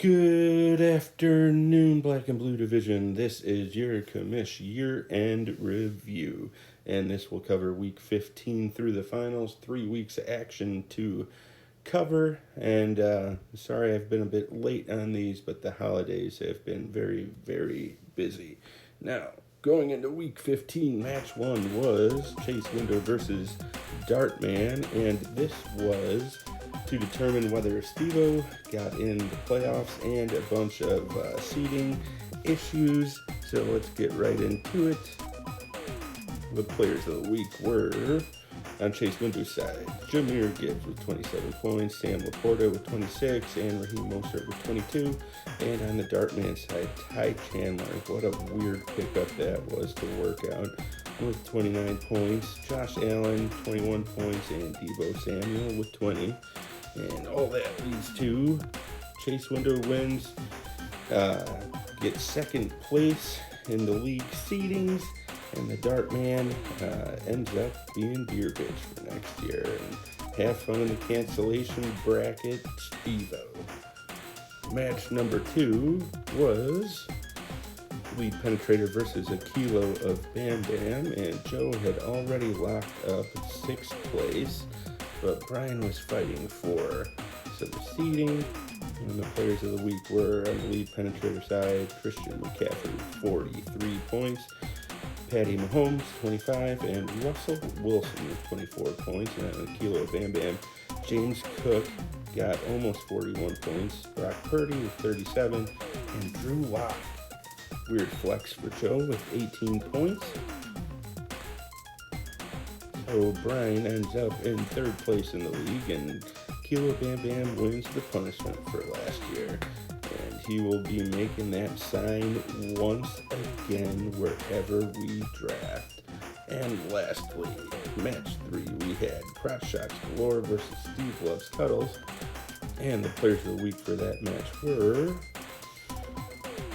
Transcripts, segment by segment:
Good afternoon, Black and Blue Division. This is your commish year-end review, and this will cover Week 15 through the finals. 3 weeks of action to cover, and sorry I've been a bit late on these, but the holidays have been very, very busy. Now, going into Week 15, Match 1 was Chase Window versus Dartman, and this was to determine whether Steve-O got in the playoffs and a bunch of seeding issues. So let's get right into it. The players of the week were, on Chase Window's side, Jahmyr Gibbs with 27 points, Sam Laporta with 26, and Raheem Mostert with 22. And on the Dartman side, Ty Chandler. What a weird pickup that was to work out, with 29 points, Josh Allen 21 points, and Deebo Samuel with 20. And all that leads to Chase Window wins, gets second place in the league seedings, and the Dartman ends up being Beer Bitch for next year. And have fun in the cancellation bracket, Steve-O. Match number 2 was Lead Penetrator versus a kilo of Bam Bam, and Joe had already locked up 6th place. But Brian was fighting for some seeding, and the players of the week were, on the Lead Penetrator side, Christian McCaffrey with 43 points, Patty Mahomes 25, and Russell Wilson with 24 points. And on a kilo of Bam Bam, James Cook got almost 41 points, Brock Purdy with 37, and Drew Lock, weird flex for Joe, with 18 points. So Brian ends up in 3rd place in the league, and Kilo Bam Bam wins the punishment for last year. And he will be making that sign once again wherever we draft. And lastly, match 3, we had Crotch Shots Galore versus Steve Loves Cuddles. And the players of the week for that match were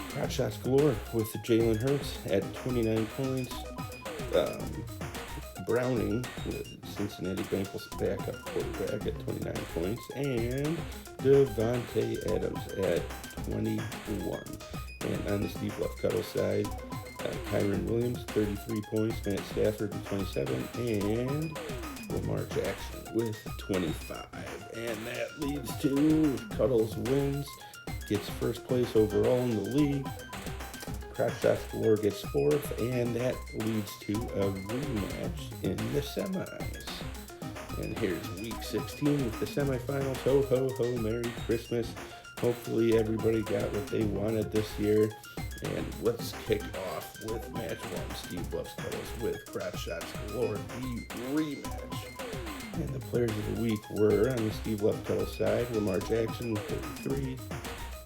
Crotch Shots Galore with Jalen Hurts at 29 points. Browning, the Cincinnati Bengals backup quarterback, at 29 points, and Devontae Adams at 21. And on the Steve Love Cuddle side, Kyren Williams, 33 points, Matt Stafford with 27, and Lamar Jackson with 25. And that leads to Cuddles wins, gets 1st place overall in the league. Crotch Shots Galore gets 4th, and that leads to a rematch in the semis. And here's Week 16 with the semifinals. Ho, ho, ho, Merry Christmas. Hopefully everybody got what they wanted this year. And let's kick off with match 1, Steve Loves Cuddles with Crotch Shots Galore, the rematch. And the players of the week were, on the Steve Loves Cuddles side, Lamar Jackson with 33,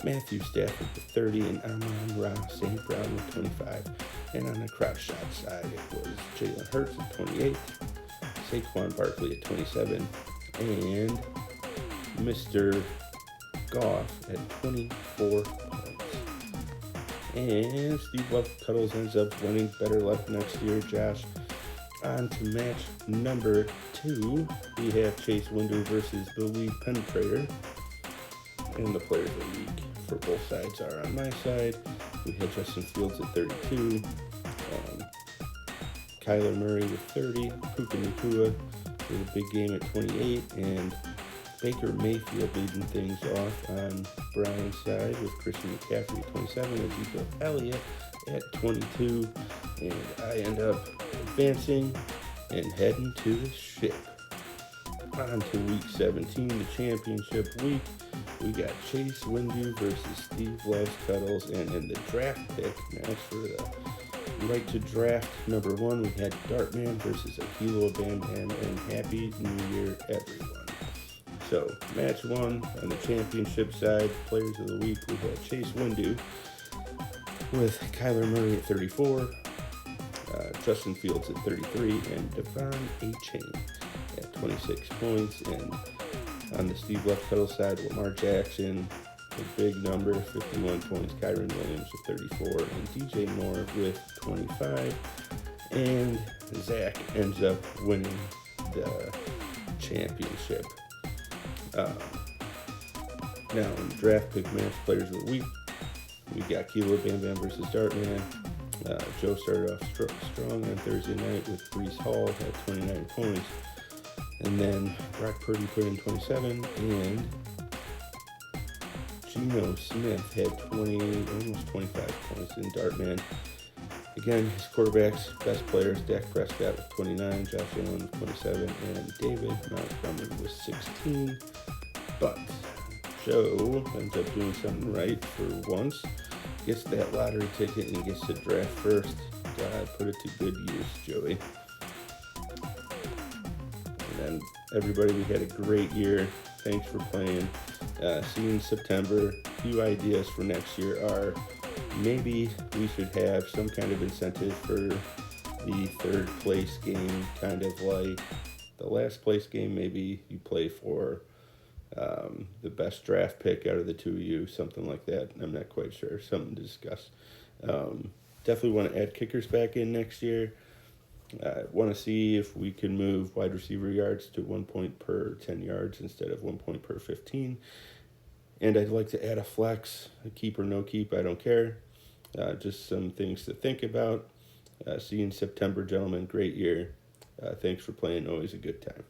Matthew Stafford with 30, and Amon-Ra St. Brown with 25. And on the Crotch Shot side, it was Jalen Hurts at 28, Saquon Barkley at 27, and Mr. Goff at 24 points. And Steve Love Cuddles ends up winning. Better luck next year, Josh. On to match number 2, we have Chase Window versus the Lead Penetrator. And the players of the week for both sides are, on my side, we had Justin Fields at 32, Kyler Murray with 30, Puka Nacua with a big game at 28, and Baker Mayfield leading things off on Brian's side with Christian McCaffrey at 27, Ezekiel Elliott at 22, and I end up advancing and heading to the ship. On to Week 17, the championship week. We got Chase Windu versus Steve Loves Cuddles, and in the draft pick match for the right to draft number 1, we had Dartman versus a kilo of Bam Bam, and Happy New Year, everyone. So, match 1 on the championship side, players of the week, we had Chase Windu with Kyler Murray at 34, Justin Fields at 33, and Devon Achane at 26 points, and on the Steve Love Cuddle side, Lamar Jackson, a big number, 51 points, Kyren Williams with 34, and DJ Moore with 25. And Zach ends up winning the championship. Now, in draft pick match players of the week, we got Kilo Bam Bam versus Dartman. Joe started off strong on Thursday night with Brees Hall at 29 points. And then Brock Purdy put in 27, and Geno Smith had 20, almost 25 points in Dartman. Again, his quarterbacks, best players, Dak Prescott with 29, Josh Allen with 27, and David Montgomery with 16. But Joe ends up doing something right for once. Gets that lottery ticket and gets to draft first. God, put it to good use, Joey. And then everybody, we had a great year. Thanks for playing. See you in September. A few ideas for next year are maybe we should have some kind of incentive for the third place game, kind of like the last place game. Maybe you play for the best draft pick out of the two of you, something like that. I'm not quite sure. Something to discuss. Definitely want to add kickers back in next year. Want to see if we can move wide receiver yards to 1 point per 10 yards instead of 1 point per 15. And I'd like to add a flex, a keep or no keep, I don't care. Just some things to think about. See you in September, gentlemen. Great year. Thanks for playing. Always a good time.